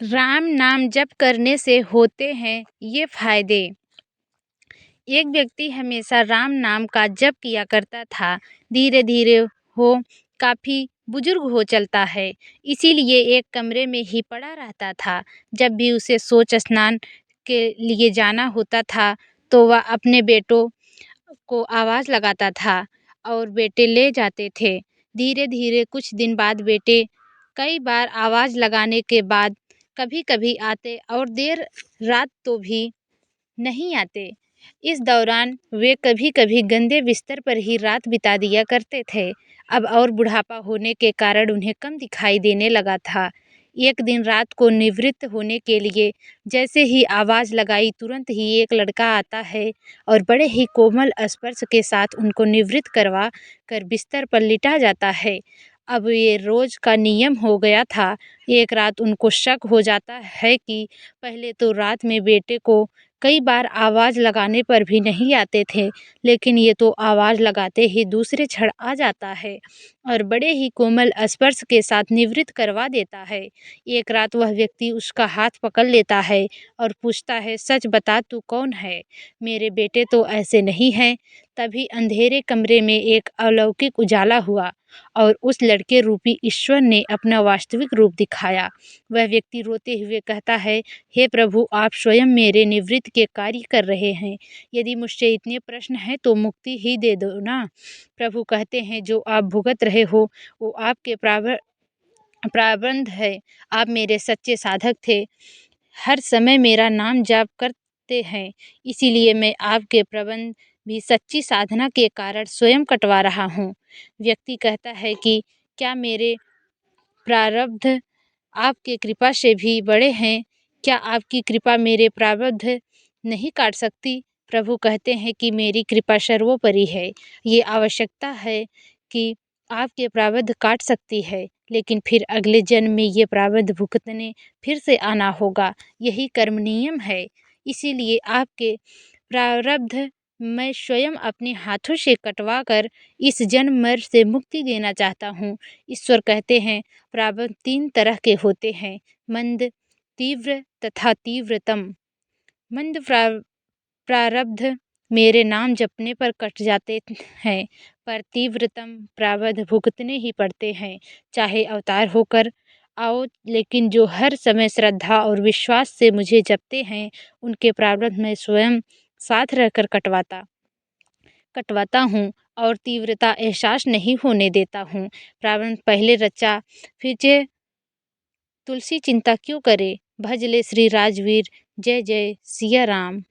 राम नाम जप करने से होते हैं ये फायदे। एक व्यक्ति हमेशा राम नाम का जप किया करता था। धीरे धीरे वो काफ़ी बुजुर्ग हो चलता है, इसीलिए एक कमरे में ही पड़ा रहता था। जब भी उसे शौच स्नान के लिए जाना होता था तो वह अपने बेटों को आवाज़ लगाता था और बेटे ले जाते थे। धीरे धीरे कुछ दिन बाद बेटे कई बार आवाज़ लगाने के बाद कभी-कभी आते और देर रात तो भी नहीं आते। इस दौरान वे कभी-कभी गंदे बिस्तर पर ही रात बिता दिया करते थे। अब और बुढ़ापा होने के कारण उन्हें कम दिखाई देने लगा था। एक दिन रात को निवृत्त होने के लिए जैसे ही आवाज़ लगाई, तुरंत ही एक लड़का आता है और बड़े ही कोमल स्पर्श के साथ उनको निवृत्त करवा कर बिस्तर पर लिटा जाता है। अब ये रोज़ का नियम हो गया था। एक रात उनको शक हो जाता है कि पहले तो रात में बेटे को कई बार आवाज़ लगाने पर भी नहीं आते थे, लेकिन ये तो आवाज़ लगाते ही दूसरे क्षण आ जाता है और बड़े ही कोमल स्पर्श के साथ निवृत्त करवा देता है। एक रात वह व्यक्ति उसका हाथ पकड़ लेता है और पूछता है, सच बता तू कौन है? मेरे बेटे तो ऐसे नहीं हैं। तभी अंधेरे कमरे में एक अलौकिक उजाला हुआ और उस लड़के रूपी ईश्वर ने अपना वास्तविक रूप दिखाया। वह व्यक्ति रोते हुए कहता है, हे प्रभु, आप स्वयं मेरे निवृत्ति के कार्य कर रहे हैं। यदि मुझसे इतने प्रश्न हैं तो मुक्ति ही दे दो ना। प्रभु कहते हैं, जो आप भुगत रहे हो वो आपके प्रारब्ध है। आप मेरे सच्चे साधक थे, हर समय मेरा नाम जाप करते हैं, इसीलिए मैं आपके प्रबंध भी सच्ची साधना के कारण स्वयं कटवा रहा हूँ। व्यक्ति कहता है कि क्या मेरे प्रारब्ध आपके कृपा से भी बड़े हैं? क्या आपकी कृपा मेरे प्रारब्ध नहीं काट सकती? प्रभु कहते हैं कि मेरी कृपा सर्वोपरि है। ये आवश्यकता है कि आपके प्रारब्ध काट सकती है, लेकिन फिर अगले जन्म में ये प्रारब्ध भुगतने फिर से आना होगा। यही कर्म नियम है। इसीलिए आपके प्रारब्ध मैं स्वयं अपने हाथों से कटवा कर इस जन्म मर से मुक्ति देना चाहता हूँ। ईश्वर कहते हैं, प्रारब्ध 3 तरह के होते हैं, मंद, तीव्र तथा तीव्रतम। मंद प्रारब्ध मेरे नाम जपने पर कट जाते हैं, पर तीव्रतम प्रारब्ध भुगतने ही पड़ते हैं, चाहे अवतार होकर आओ। लेकिन जो हर समय श्रद्धा और विश्वास से मुझे जपते हैं, उनके प्रारब्ध मैं स्वयं साथ रहकर कटवाता हूँ और तीव्रता एहसास नहीं होने देता हूँ। प्रारब्ध पहले रचा फिर तुलसी चिंता क्यों करे, भज ले श्री राजवीर, जय जय सिया राम।